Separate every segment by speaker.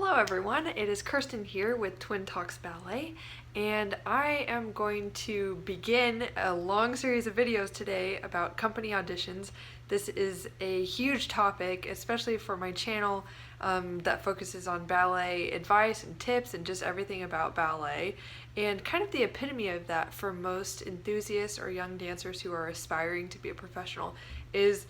Speaker 1: Hello everyone, it is Kirsten here with TwinTalksBallet, and I am going to begin a long series of videos today about company auditions. This is a huge topic, especially for my channel that focuses on ballet advice and tips and just everything about ballet, and kind of the epitome of that for most enthusiasts or young dancers who are aspiring to be a professional is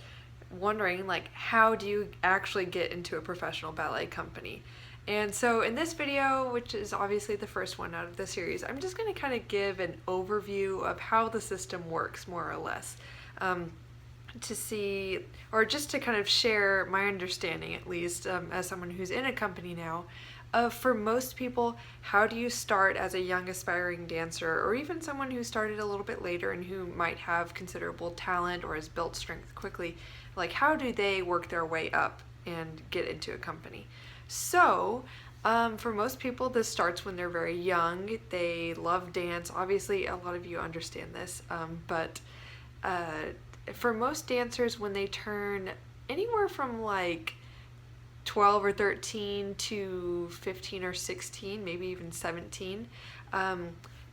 Speaker 1: wondering, like, how do you actually get into a professional ballet company? And so in this video, which is obviously the first one out of the series, I'm just going to kind of give an overview of how the system works, more or less, to see, or just to kind of share my understanding, at least, as someone who's in a company now, of, for most people, how do you start as a young aspiring dancer, or even someone who started a little bit later and who might have considerable talent or has built strength quickly, like how do they work their way up and get into a company? So, for most people, this starts when they're very young. They love dance. Obviously, a lot of you understand this, but for most dancers, when they turn anywhere from like 12 or 13 to 15 or 16, maybe even 17,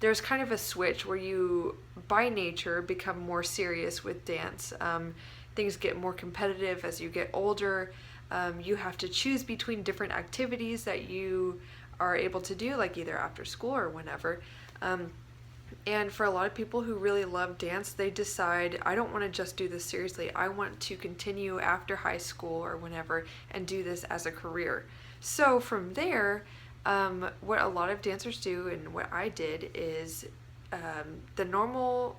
Speaker 1: there's kind of a switch where you, by nature, become more serious with dance. Things get more competitive as you get older. You have to choose between different activities that you are able to do, like either after school or whenever. And for a lot of people who really love dance, they decide, I don't want to just do this seriously. I want to continue after high school or whenever and do this as a career. So from there, what a lot of dancers do, and what I did, is the normal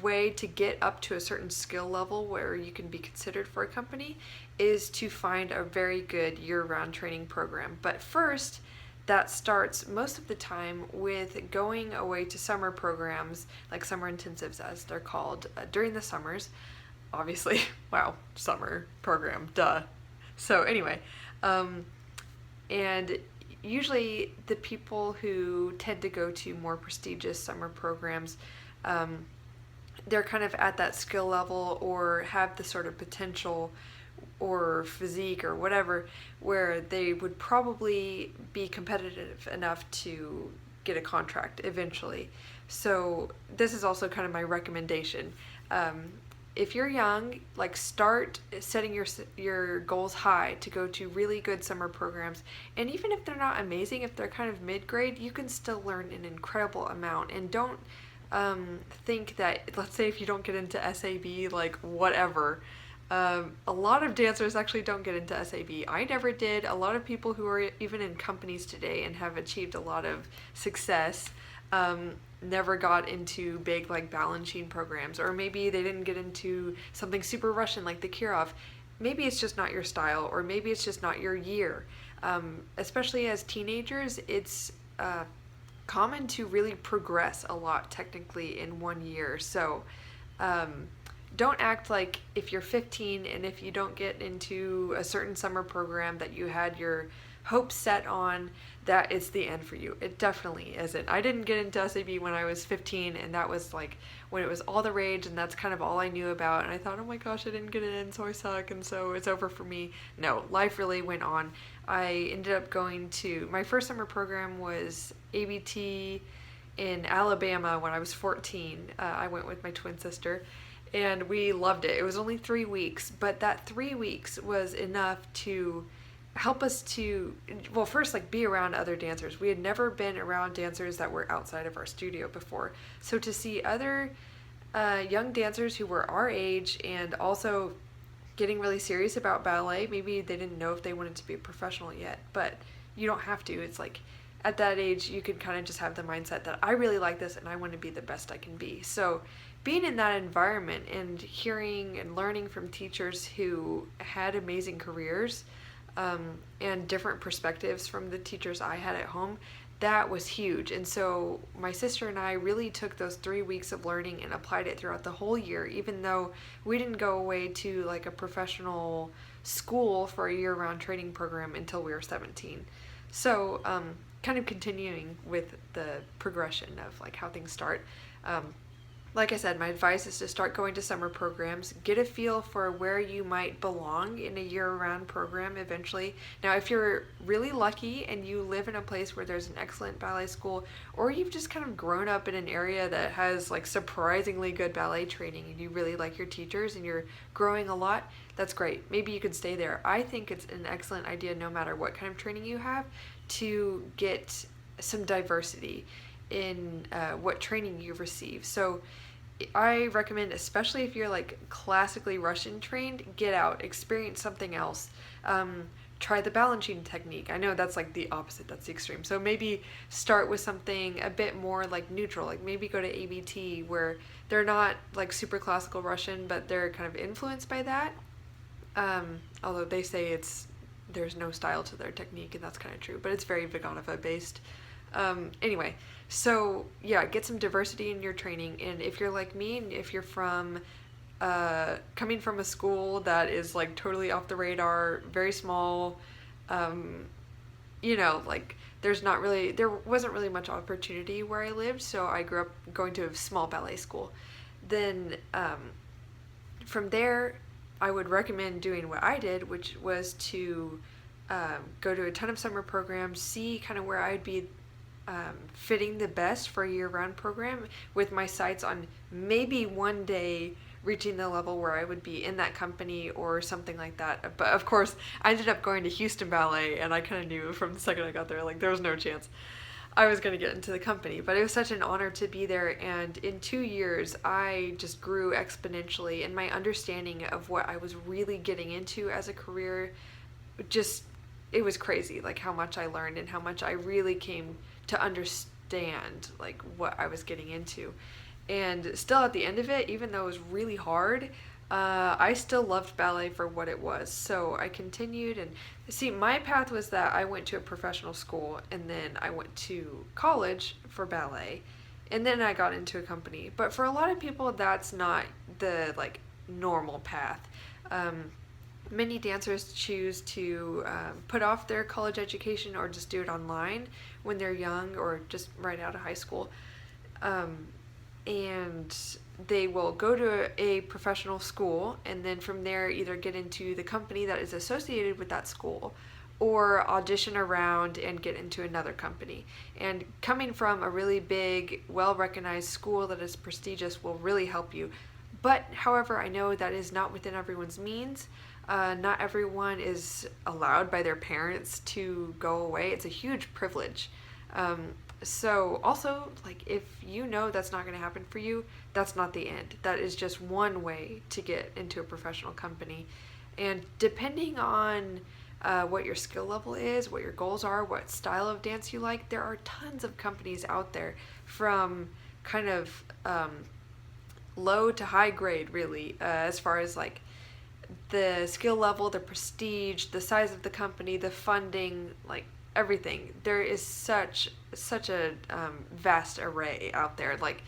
Speaker 1: way to get up to a certain skill level where you can be considered for a company is to find a very good year-round training program. But first, that starts most of the time with going away to summer programs, like summer intensives as they're called, during the summers. Obviously, wow, summer program, duh. So anyway, and usually the people who tend to go to more prestigious summer programs, they're kind of at that skill level or have the sort of potential or physique or whatever where they would probably be competitive enough to get a contract eventually. So this is also kind of my recommendation. If you're young, like, start setting your goals high to go to really good summer programs, and even if they're not amazing, if they're kind of mid-grade, you can still learn an incredible amount. And don't think that, let's say if you don't get into SAB, like whatever, a lot of dancers actually don't get into SAB. I never did. A lot of people who are even in companies today and have achieved a lot of success never got into big like Balanchine programs, or maybe they didn't get into something super Russian like the Kirov. Maybe it's just not your style, or maybe it's just not your year. Especially as teenagers, it's common to really progress a lot technically in 1 year. So don't act like if you're 15 and if you don't get into a certain summer program that you had your hopes set on, that it's the end for you. It definitely isn't. I didn't get into SAB when I was 15, and that was like when it was all the rage, and that's kind of all I knew about, and I thought, oh my gosh, I didn't get it in, so I suck, and so it's over for me. No, life really went on. I ended up going to, my first summer program was ABT in Alabama when I was 14. I went with my twin sister, and we loved it. It was only 3 weeks, but that 3 weeks was enough to help us to, well, first, like, be around other dancers. We had never been around dancers that were outside of our studio before. So to see other young dancers who were our age and also getting really serious about ballet, maybe they didn't know if they wanted to be a professional yet, but you don't have to. It's like, at that age, you can kind of just have the mindset that I really like this and I want to be the best I can be. So being in that environment and hearing and learning from teachers who had amazing careers, and different perspectives from the teachers I had at home, that was huge. And so my sister and I really took those 3 weeks of learning and applied it throughout the whole year, even though we didn't go away to like a professional school for a year-round training program until we were 17. So kind of continuing with the progression of like how things start. like I said, my advice is to start going to summer programs, get a feel for where you might belong in a year-round program eventually. Now, if you're really lucky and you live in a place where there's an excellent ballet school, or you've just kind of grown up in an area that has like surprisingly good ballet training and you really like your teachers and you're growing a lot, that's great. Maybe you could stay there. I think it's an excellent idea, no matter what kind of training you have, to get some diversity in what training you receive. So I recommend, especially if you're like classically Russian trained, get out, experience something else. Try the Balanchine technique. I know that's like the opposite, that's the extreme. So maybe start with something a bit more like neutral, like maybe go to ABT where they're not like super classical Russian, but they're kind of influenced by that. Although they say there's no style to their technique, and that's kind of true, but it's very Vaganova based. Anyway, so yeah, get some diversity in your training. And if you're like me, and if you're from coming from a school that is like totally off the radar, very small, like there wasn't really much opportunity where I lived, so I grew up going to a small ballet school. Then from there, I would recommend doing what I did, which was to go to a ton of summer programs, see kind of where I'd be fitting the best for a year-round program, with my sights on maybe one day reaching the level where I would be in that company or something like that. But of course, I ended up going to Houston Ballet, and I kind of knew from the second I got there, like there was no chance I was going to get into the company. But it was such an honor to be there, and in 2 years, I just grew exponentially, and my understanding of what I was really getting into as a career, it was crazy, like how much I learned and how much I really came to understand like what I was getting into. And still at the end of it, even though it was really hard, I still loved ballet for what it was. So I continued, and see, my path was that I went to a professional school, and then I went to college for ballet, and then I got into a company. But for a lot of people, that's not the like normal path. Many dancers choose to put off their college education or just do it online when they're young or just right out of high school. And they will go to a professional school, and then from there either get into the company that is associated with that school or audition around and get into another company. And coming from a really big, well-recognized school that is prestigious will really help you. But however, I know that is not within everyone's means. Not everyone is allowed by their parents to go away. It's a huge privilege. So also, like, if you know that's not going to happen for you, that's not the end. That is just one way to get into a professional company. And depending on what your skill level is, what your goals are, what style of dance you like, there are tons of companies out there, from kind of low to high grade, really, as far as like the skill level, the prestige, the size of the company, the funding, like everything. There is such a vast array out there. Like,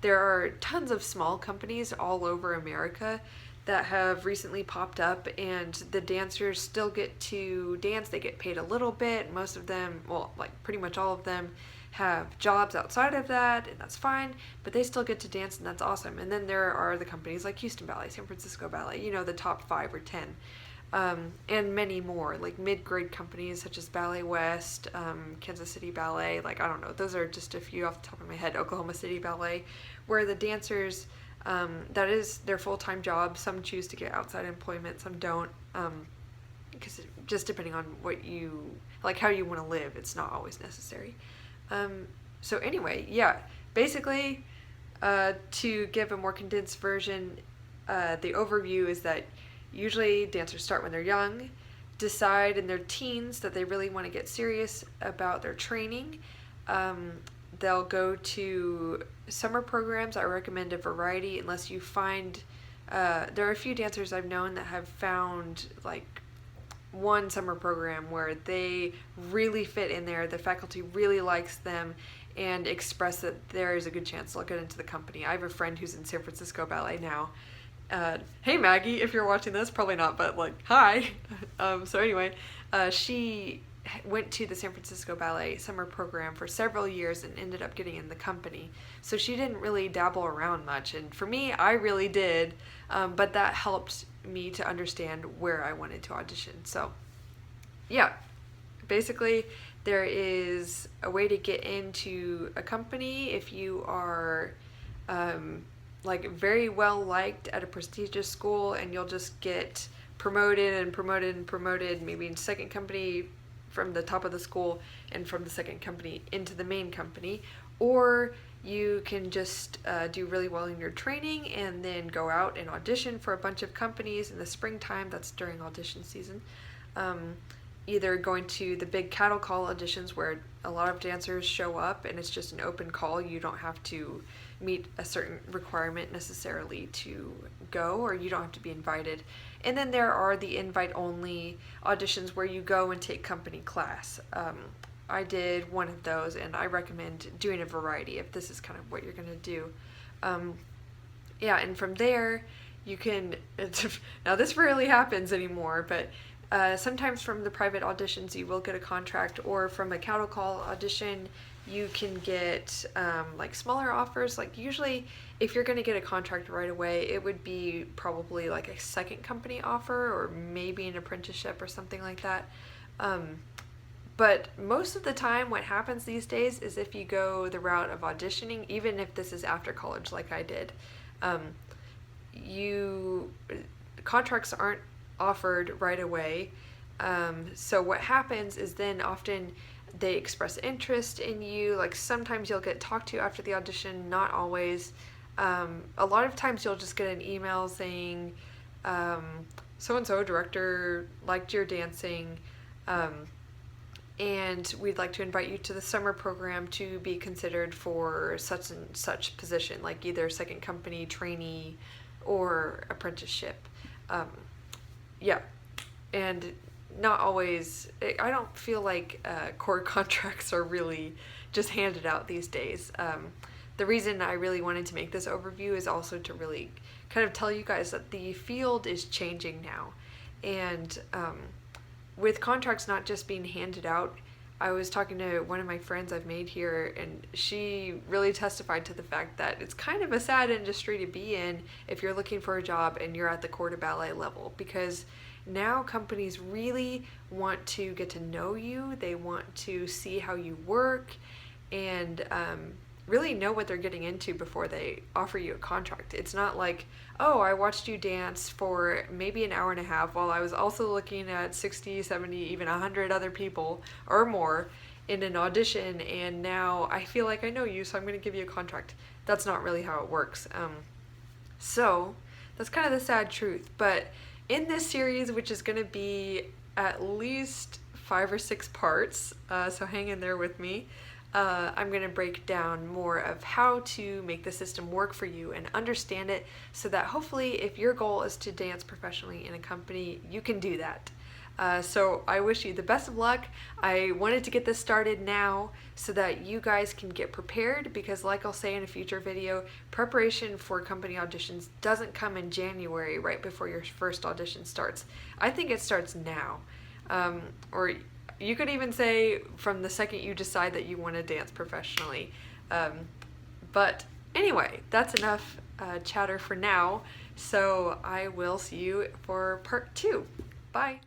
Speaker 1: there are tons of small companies all over America that have recently popped up, and the dancers still get to dance. They get paid a little bit. Most of them, well, like pretty much all of them, have jobs outside of that, and that's fine, but they still get to dance, and that's awesome. And then there are the companies like Houston Ballet, San Francisco Ballet, the top 5 or 10, and many more, like mid-grade companies such as Ballet West, Kansas City Ballet, like, I don't know, those are just a few off the top of my head, Oklahoma City Ballet, where the dancers, that is their full-time job. Some choose to get outside employment, some don't, because just depending on what you, like how you want to live, it's not always necessary. So anyway, yeah, basically, to give a more condensed version, the overview is that usually dancers start when they're young, decide in their teens that they really want to get serious about their training. They'll go to summer programs. I recommend a variety, unless you find, there are a few dancers I've known that have found like one summer program where they really fit in there, the faculty really likes them, and express that there is a good chance they'll get into the company. I have a friend who's in San Francisco Ballet now. Hey Maggie, if you're watching this, probably not, but like, hi. So anyway, she went to the San Francisco Ballet summer program for several years and ended up getting in the company. So she didn't really dabble around much. And for me, I really did. But that helped me to understand where I wanted to audition. So, yeah, basically, there is a way to get into a company if you are like very well liked at a prestigious school, and you'll just get promoted and promoted and promoted, maybe in second company from the top of the school and from the second company into the main company. Or you can just do really well in your training and then go out and audition for a bunch of companies in the springtime. That's during audition season. Either going to the big cattle call auditions where a lot of dancers show up and it's just an open call. You don't have to meet a certain requirement necessarily to go, or you don't have to be invited. And then there are the invite-only auditions where you go and take company class. I did one of those, and I recommend doing a variety if this is kind of what you're going to do. Yeah, and from there, you can... Now, this rarely happens anymore, but sometimes from the private auditions, you will get a contract, or from a cattle call audition, you can get like smaller offers. Like usually, if you're going to get a contract right away, it would be probably like a second company offer, or maybe an apprenticeship or something like that. But most of the time, what happens these days is if you go the route of auditioning, even if this is after college like I did, contracts aren't offered right away. So what happens is then often they express interest in you. Like sometimes you'll get talked to after the audition, not always. A lot of times you'll just get an email saying, so-and-so director liked your dancing, and we'd like to invite you to the summer program to be considered for such and such position, like either second company, trainee, or apprenticeship. Yeah, and not always, I don't feel like core contracts are really just handed out these days. The reason I really wanted to make this overview is also to really kind of tell you guys that the field is changing now. And with contracts not just being handed out, I was talking to one of my friends I've made here, and she really testified to the fact that it's kind of a sad industry to be in if you're looking for a job and you're at the corps de ballet level, because now companies really want to get to know you. They want to see how you work and really know what they're getting into before they offer you a contract. It's not like, oh, I watched you dance for maybe an hour and a half while I was also looking at 60, 70, even 100 other people or more in an audition, and now I feel like I know you, so I'm going to give you a contract. That's not really how it works. So that's kind of the sad truth. But in this series, which is going to be at least 5 or 6 parts, so hang in there with me, I'm going to break down more of how to make the system work for you and understand it, so that hopefully if your goal is to dance professionally in a company, you can do that. So I wish you the best of luck. I wanted to get this started now so that you guys can get prepared, because like I'll say in a future video, preparation for company auditions doesn't come in January right before your first audition starts. I think it starts now. Or you could even say from the second you decide that you want to dance professionally. But anyway, that's enough chatter for now. So I will see you for part 2. Bye.